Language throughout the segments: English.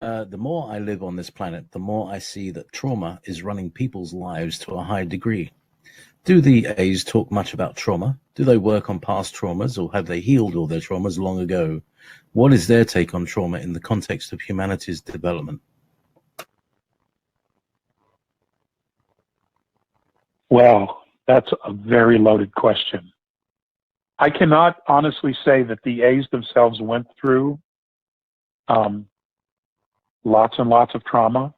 The more I live on this planet, the more I see that trauma is running people's lives to a high degree. Do the A's talk much about trauma? Do they work on past traumas, or have they healed all their traumas long ago? What is their take on trauma in the context of humanity's development? Well, that's a very loaded question. I cannot honestly say that the A's themselves went through um, lots and lots of trauma.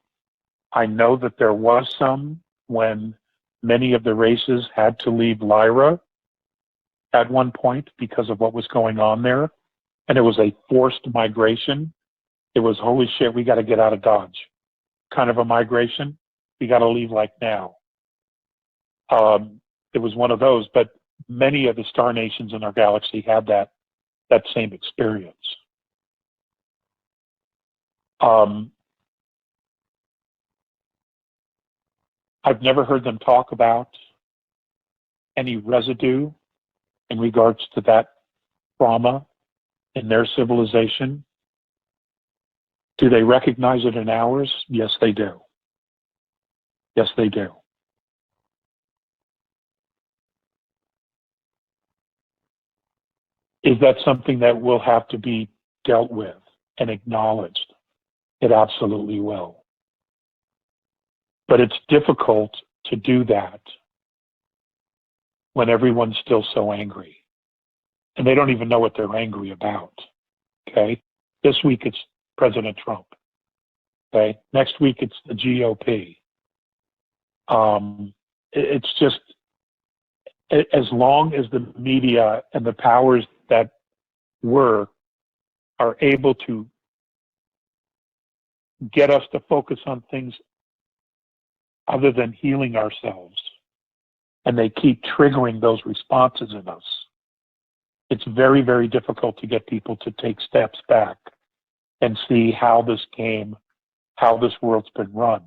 I know that there was some when many of the races had to leave Lyra at one point because of what was going on there. And it was a forced migration. It was, holy shit, we got to get out of Dodge kind of a migration. We got to leave like now. It was one of those, but many of the star nations in our galaxy had that same experience. I've never heard them talk about any residue in regards to that trauma in their civilization. Do they recognize it in ours? Yes, they do. Yes, they do. Is that something that will have to be dealt with and acknowledged? It absolutely will. But it's difficult to do that when everyone's still so angry and they don't even know what they're angry about. Okay. This week it's President Trump. Okay. Next week it's the GOP. It's just, as long as the media and the powers that are able to get us to focus on things other than healing ourselves, and they keep triggering those responses in us, it's very, very difficult to get people to take steps back and see how this world's been run.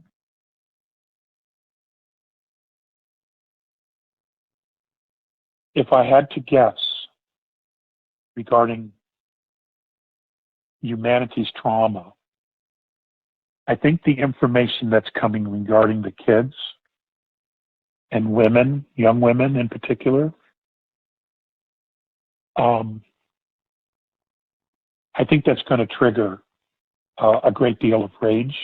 If I had to guess regarding humanity's trauma, I think the information that's coming regarding the kids and women, young women in particular, I think that's going to trigger a great deal of rage.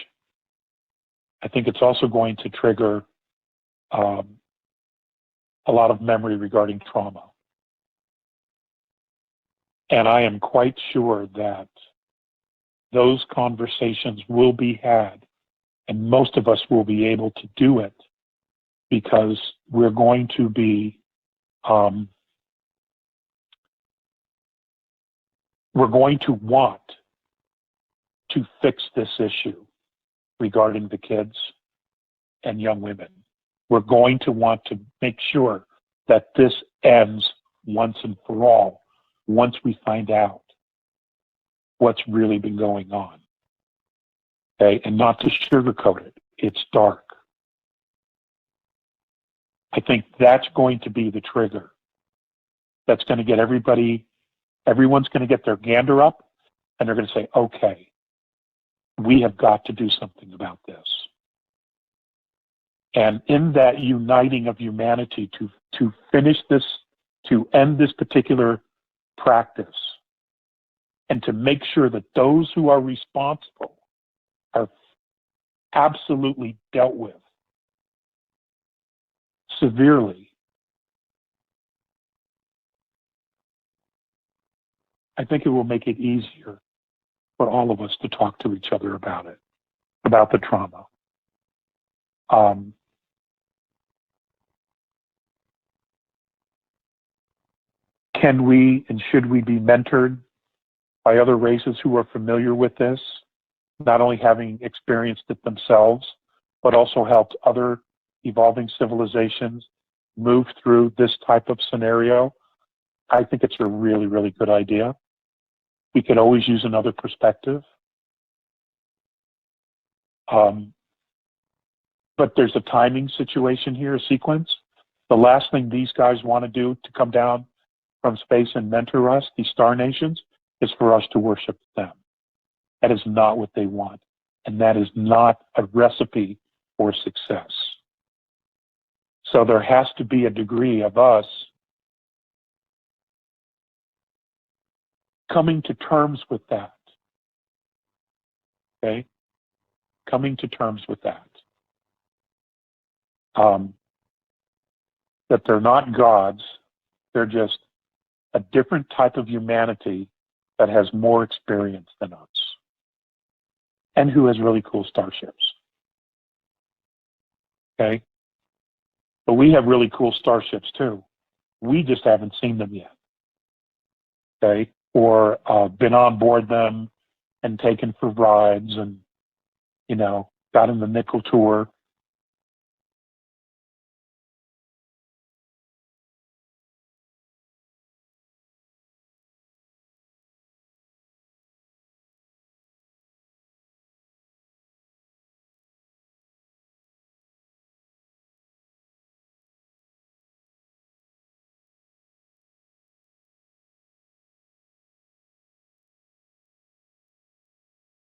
I think it's also going to trigger a lot of memory regarding trauma. And I am quite sure that those conversations will be had, and most of us will be able to do it because we're going to be we're going to want to fix this issue regarding the kids and young women. We're going to want to make sure that this ends once and for all, once we find out what's really been going on. Okay, and not to sugarcoat it, it's dark. I think that's going to be the trigger. That's going to get everyone's going to get their gander up, and they're going to say, okay, we have got to do something about this. And in that uniting of humanity to finish this, to end this particular practice, and to make sure that those who are responsible are absolutely dealt with severely, I think it will make it easier for all of us to talk to each other about it, about the trauma. Can we and should we be mentored by other races who are familiar with this, not only having experienced it themselves, but also helped other evolving civilizations move through this type of scenario? I think it's a really, really good idea. We could always use another perspective. But there's a timing situation here, a sequence. The last thing these guys want to do to come down from space and mentor us, these star nations, is for us to worship them. That is not what they want. and that is not a recipe for success. So there has to be a degree of us coming to terms with that. Okay? Coming to terms with that. That they're not gods, they're just a different type of humanity that has more experience than us and who has really cool starships. Okay? But we have really cool starships too. We just haven't seen them yet. Okay? Or been on board them and taken for rides and, got in the nickel tour